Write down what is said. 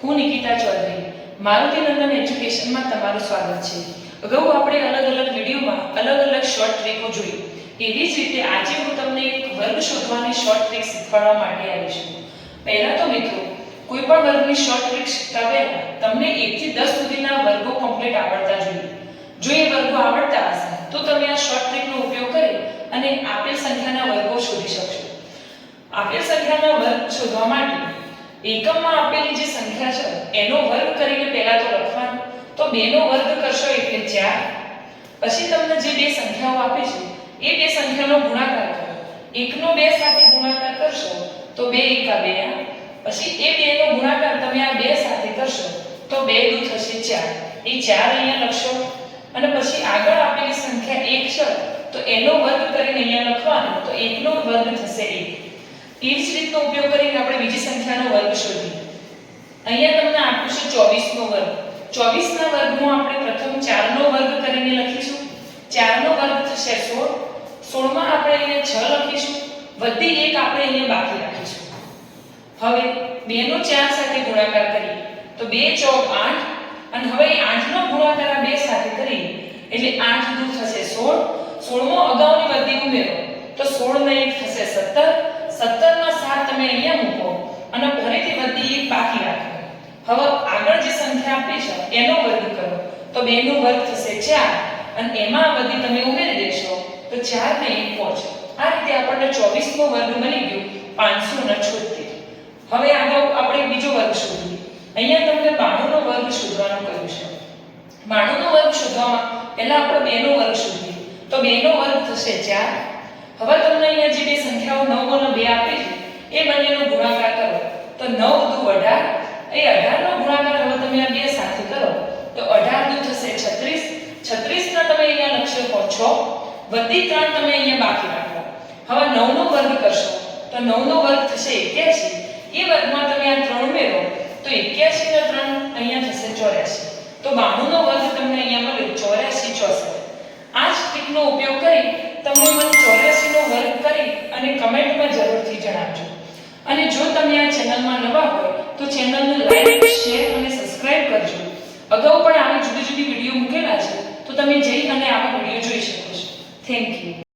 હું નિકિતા ચૌધરી મારુતિનંદન એજ્યુકેશનમાં તમારું સ્વાગત છે। અગાઉ આપણે અલગ-અલગ વિડિયોમાં અલગ-અલગ શોર્ટ ટ્રીકો જોઈ। એવી જ રીતે આજે હું તમને એક વર્ગ શોધવાની શોર્ટ ટ્રીક શીખવાડવા માટે આવી છું। પહેલા તો મિત્રો, કોઈ પણ વર્ગની શોર્ટ ટ્રીક શીખતા પહેલા તમને 1 થી 10 સુધીના વર્ગો કમ્પ્લીટ આવડતા જોઈએ। જો એ વર્ગો આવડતા હશે તો તમે આ શોર્ટ ટ્રીકનો ઉપયોગ કરી અને આપેલ સંખ્યાના વર્ગો શોધી શકશો। આપેલ સંખ્યાના વર્ગ શોધવા માટે એકમમાં આપેલી જે સંખ્યા છે એનો વર્ગ કરીને પહેલા તો લખવાનું, તો 2 નો વર્ગ કરશો એટલે 4। પછી તમને જે બે સંખ્યાઓ આપી છે એ બે સંખ્યાનો ગુણાકાર કરો। 1 નો 2 સાથે ગુણાકાર કરશો તો 2 એકા 2, પછી એ 2 નો ગુણાકાર તમે આ 2 સાથે કરશો તો 2 દુ થશે 4। એ 4 અહીંયા લખશો અને પછી આગળ આપેલી સંખ્યા 1 છે તો એનો વર્ગ કરીને અહીંયા લખવાનું, તો 1 નો વર્ગ થશે 1। એ જ રીતનો ઉપયોગ કરીને આપણે બીજી સંખ્યાનો વર્ગ શોધીએ। અહીંયા તમને આપ્યું છે 24 નો વર્ગ। 24 ના વર્ગમાં આપણે પ્રથમ 4 નો વર્ગ કરીને લખીશું। 4 નો વર્ગ થશે 16। 16 માં આપણે અહીંયા 6 લખીશું, વધી 1 આપણે અહીંયા બાકી રાખીશું। હવે 2 નો 4 સાથે ગુણાકાર કરીએ તો 2 ચોક 8, અને હવે 8 નો ગુણાકાર આ 2 સાથે કરીએ એટલે 8 દુ થશે 16। 16 માં અગાઉની વધી ઉમેરો તો 16 ને 1 થશે 17। 17 ના 7 તમે અહીંયા મૂકો અને ફરીથી વધી 1 બાકી રાખો। હવે આગળ જે સંખ્યા આપી છે એનો વર્ગ કરો તો 2 નો વર્ગ થશે 4, અને એમાં વધી તમે ઉમેરી દેશો તો 4 ને 1 5। આ રીતે આપણને 24 નો વર્ગ મળી ગયો 576। હવે આગળ આપણે બીજો વર્ગ શોધીએ। અહીંયા તમને 92 નો વર્ગ શોધવાનું કહ્યું છે। 92 નો વર્ગ શોધવામાં પહેલા આપણે 2 નો વર્ગ શોધીએ તો 2 નો વર્ગ થશે 4। હવે તમને અહીંયા જે બે સંખ્યાઓ 9 અને 2 આપી છે એ બંનેનો ગુણાકાર કરો તો 9 દુ 18। એ 18 નો ગુણાકાર હવે તમે આ 2 સાથે કરો તો 18 દુ થશે 36। 36 ના તમે અહીંયા લખશો 6, વધી 3 તમે અહીંયા બાકી રાખો। હવે 9 નો વર્ગ કરશો તો 9 નો વર્ગ થશે 81। એ વર્ગમાં તમે આ 3 ઉમેરો તો 81 ના 3 અહીંયા થશે 84। તો 92 નો વર્ગ તમને અહીંયા મળ્યો 84 64। આ જ ટ્રીકનો ઉપયોગ કરી તમે મને 84 નો વર્ગ કરી અને કમેન્ટમાં જરૂરથી જણાવજો। અને જો તમે આ ચેનલમાં નવા હોય તો ચેનલને લાઈક, શેર અને સબસ્ક્રાઇબ કરજો। અગાઉ પણ આવી જુદી જુદી વિડિયો મૂકેલા છે તો તમે જઈ અને આવા વિડિયો જોઈ શકો છો। Thank you.